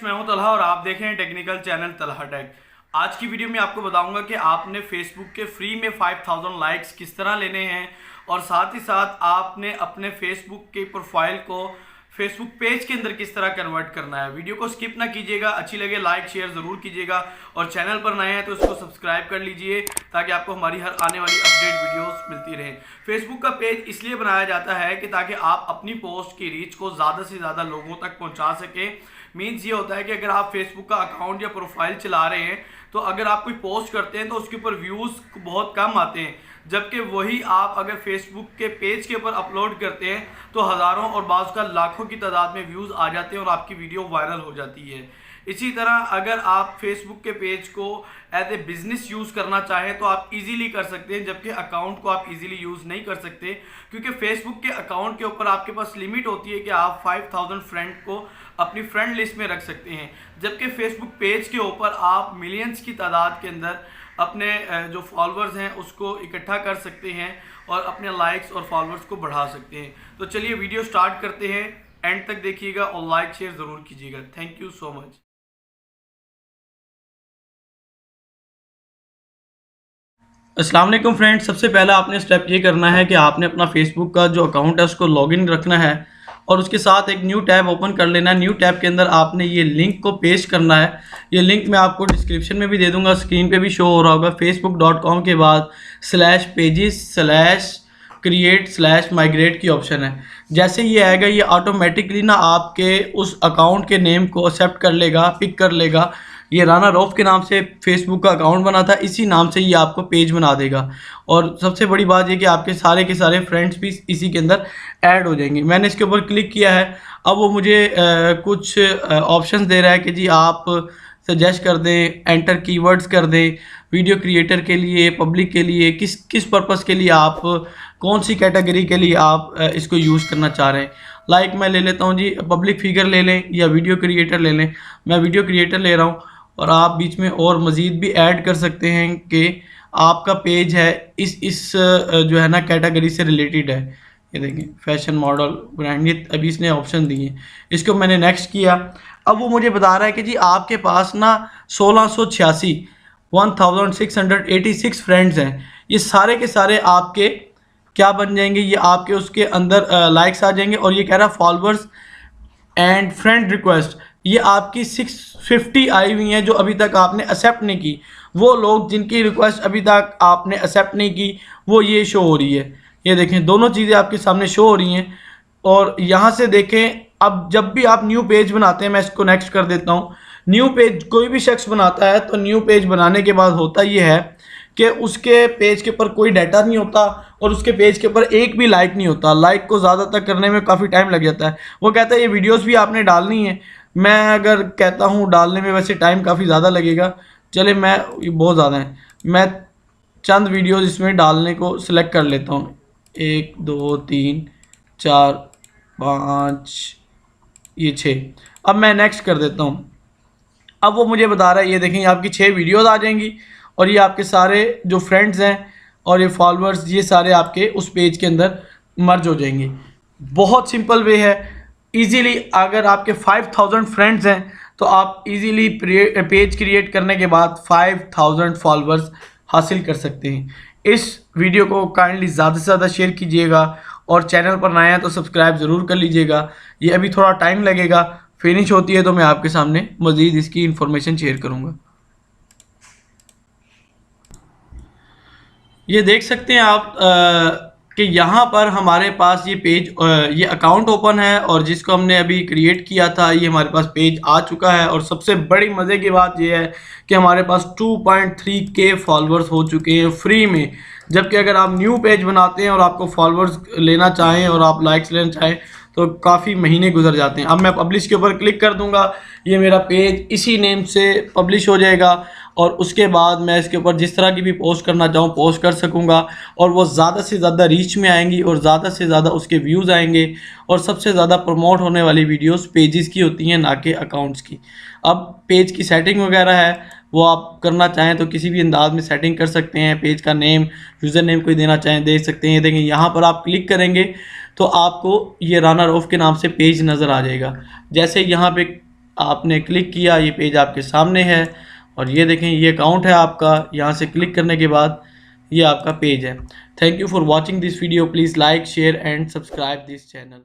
मैं हूं तलहा और आप देख रहे हैं टेक्निकल चैनल तलहा टेक। आज की वीडियो में आपको बताऊंगा कि आपने फेसबुक के फ्री में 5000 लाइक्स किस तरह लेने हैं और साथ ही साथ आपने अपने फेसबुक के प्रोफाइल को फेसबुक पेज के अंदर किस तरह कन्वर्ट करना है। वीडियो को स्किप ना कीजिएगा, अच्छी लगे लाइक शेयर ज़रूर कीजिएगा और चैनल पर नए हैं तो इसको सब्सक्राइब कर लीजिए ताकि आपको हमारी हर आने वाली अपडेट वीडियोस मिलती रहे। फेसबुक का पेज इसलिए बनाया जाता है कि ताकि आप अपनी पोस्ट की रीच को ज़्यादा से ज़्यादा लोगों तक पहुँचा सकें। मीन्स ये होता है कि अगर आप फेसबुक का अकाउंट या प्रोफाइल चला रहे हैं तो अगर आप कोई पोस्ट करते हैं तो उसके ऊपर व्यूज़ बहुत कम आते हैं, जबकि वही आप अगर फेसबुक के पेज के ऊपर अपलोड करते हैं तो हज़ारों और बाज़ का लाखों की तादाद में व्यूज़ आ जाते हैं और आपकी वीडियो वायरल हो जाती है। इसी तरह अगर आप फेसबुक के पेज को एज ए बिज़नेस यूज़ करना चाहें तो आप इजीली कर सकते हैं, जबकि अकाउंट को आप इजीली यूज़ नहीं कर सकते क्योंकि फेसबुक के अकाउंट के ऊपर आपके पास लिमिट होती है कि आप 5000 फ्रेंड को अपनी फ्रेंड लिस्ट में रख सकते हैं, जबकि फेसबुक पेज के ऊपर आप मिलियंस की तादाद के अंदर अपने जो फॉलोअर्स हैं उसको इकट्ठा कर सकते हैं और अपने लाइक्स और फॉलोअर्स को बढ़ा सकते हैं। तो चलिए वीडियो स्टार्ट करते हैं, एंड तक देखिएगा और लाइक शेयर ज़रूर कीजिएगा। Thank you so much. अस्सलाम वालेकुम फ्रेंड्स, सबसे पहला आपने स्टेप ये करना है कि आपने अपना फेसबुक का जो अकाउंट है उसको लॉगिन रखना है और उसके साथ एक न्यू टैब ओपन कर लेना है। न्यू टैब के अंदर आपने ये लिंक को पेस्ट करना है। ये लिंक मैं आपको डिस्क्रिप्शन में भी दे दूंगा, स्क्रीन पे भी शो हो रहा होगा। facebook.com के बाद /pages/create/migrate की ऑप्शन है। जैसे ये आएगा ये ऑटोमेटिकली ना आपके उस अकाउंट के नेम को एक्सेप्ट कर लेगा, पिक कर लेगा। ये राना रऊफ के नाम से फेसबुक का अकाउंट बना था, इसी नाम से ये आपको पेज बना देगा और सबसे बड़ी बात ये कि आपके सारे के सारे फ्रेंड्स भी इसी के अंदर ऐड हो जाएंगे। मैंने इसके ऊपर क्लिक किया है। अब वो मुझे कुछ ऑप्शंस दे रहा है कि जी आप सजेस्ट कर दें, एंटर कीवर्ड्स कर दें, वीडियो क्रिएटर के लिए, पब्लिक के लिए, किस पर्पस के लिए, आप कौन सी कैटेगरी के लिए आप इसको यूज़ करना चाह रहे हैं। लाइक मैं ले लेता हूँ जी, पब्लिक फिगर ले लें या वीडियो क्रिएटर ले लें। मैं वीडियो क्रिएटर ले रहा हूँ और आप बीच में और मज़ीद भी ऐड कर सकते हैं कि आपका पेज है इस जो है ना कैटेगरी से रिलेटेड है। ये देखें, फैशन, मॉडल, ब्रांड, ये अभी इसने ऑप्शन दिए। इसको मैंने नेक्स्ट किया। अब वो मुझे बता रहा है कि जी आपके पास ना 1686 फ्रेंड्स हैं। ये सारे के सारे आपके क्या बन जाएंगे, ये आपके उसके अंदर लाइक्स आ जाएंगे। और ये कह रहा है फॉलोअर्स एंड फ्रेंड रिक्वेस्ट, ये आपकी 650 आई हुई हैं जो अभी तक आपने एक्सेप्ट नहीं की। वो लोग जिनकी रिक्वेस्ट अभी तक आपने एक्सेप्ट नहीं की वो ये शो हो रही है। ये देखें, दोनों चीज़ें आपके सामने शो हो रही हैं। और यहाँ से देखें, अब जब भी आप न्यू पेज बनाते हैं, मैं इसको नेक्स्ट कर देता हूँ। न्यू पेज कोई भी शख्स बनाता है तो न्यू पेज बनाने के बाद होता ये है कि उसके पेज के ऊपर कोई डाटा नहीं होता और उसके पेज के ऊपर एक भी लाइक नहीं होता। लाइक को ज़्यादातर करने में काफ़ी टाइम लग जाता है। वो कहता है ये वीडियोस भी आपने डालनी है। मैं अगर कहता हूँ डालने में वैसे टाइम काफ़ी ज़्यादा लगेगा, चले मैं बहुत ज़्यादा है, मैं चंद वीडियोस इसमें डालने को सिलेक्ट कर लेता हूँ। 1 2 3 4 5 ये 6। अब मैं नेक्स्ट कर देता हूँ। अब वो मुझे बता रहा है, ये देखें आपकी 6 वीडियोज़ आ जाएंगी और ये आपके सारे जो फ्रेंड्स हैं और ये फॉलोअर्स ये सारे आपके उस पेज के अंदर मर्ज हो जाएंगे। बहुत सिंपल वे है। इजीली अगर आपके 5000 फ्रेंड्स हैं तो आप इजीली पेज क्रिएट करने के बाद 5000 फॉलोअर्स हासिल कर सकते हैं। इस वीडियो को काइंडली ज़्यादा से ज़्यादा शेयर कीजिएगा और चैनल पर नए हैं तो सब्सक्राइब ज़रूर कर लीजिएगा। ये अभी थोड़ा टाइम लगेगा, फिनिश होती है तो मैं आपके सामने मज़ीद इसकी इंफॉर्मेशन शेयर करूँगा। ये देख सकते हैं आप कि यहाँ पर हमारे पास ये पेज ये अकाउंट ओपन है और जिसको हमने अभी क्रिएट किया था ये हमारे पास पेज आ चुका है। और सबसे बड़ी मज़े की बात ये है कि हमारे पास 2.3K फॉलोअर्स हो चुके हैं फ्री में। जबकि अगर आप न्यू पेज बनाते हैं और आपको फॉलोअर्स लेना चाहें और आप लाइक्स लेना चाहें तो काफ़ी महीने गुजर जाते हैं। अब मैं पब्लिश के ऊपर क्लिक कर दूंगा, ये मेरा पेज इसी नेम से पब्लिश हो जाएगा और उसके बाद मैं इसके ऊपर जिस तरह की भी पोस्ट करना चाहूँ पोस्ट कर सकूँगा और वो ज़्यादा से ज़्यादा रीच में आएंगी और ज़्यादा से ज़्यादा उसके व्यूज़ आएंगे। और सबसे ज़्यादा प्रमोट होने वाली वीडियोस पेजेस की होती हैं, ना कि अकाउंट्स की। अब पेज की सेटिंग वगैरह है वो आप करना चाहें तो किसी भी अंदाज में सेटिंग कर सकते हैं। पेज का नेम, यूज़र नेम कोई देना चाहें दे सकते हैं। देखें यहाँ पर आप क्लिक करेंगे तो आपको ये राना रऊफ के नाम से पेज नज़र आ जाएगा। जैसे यहाँ पे आपने क्लिक किया, ये पेज आपके सामने है और ये देखें ये अकाउंट है आपका। यहाँ से क्लिक करने के बाद ये आपका पेज है। Thank you for watching this video. Please like share and subscribe this channel.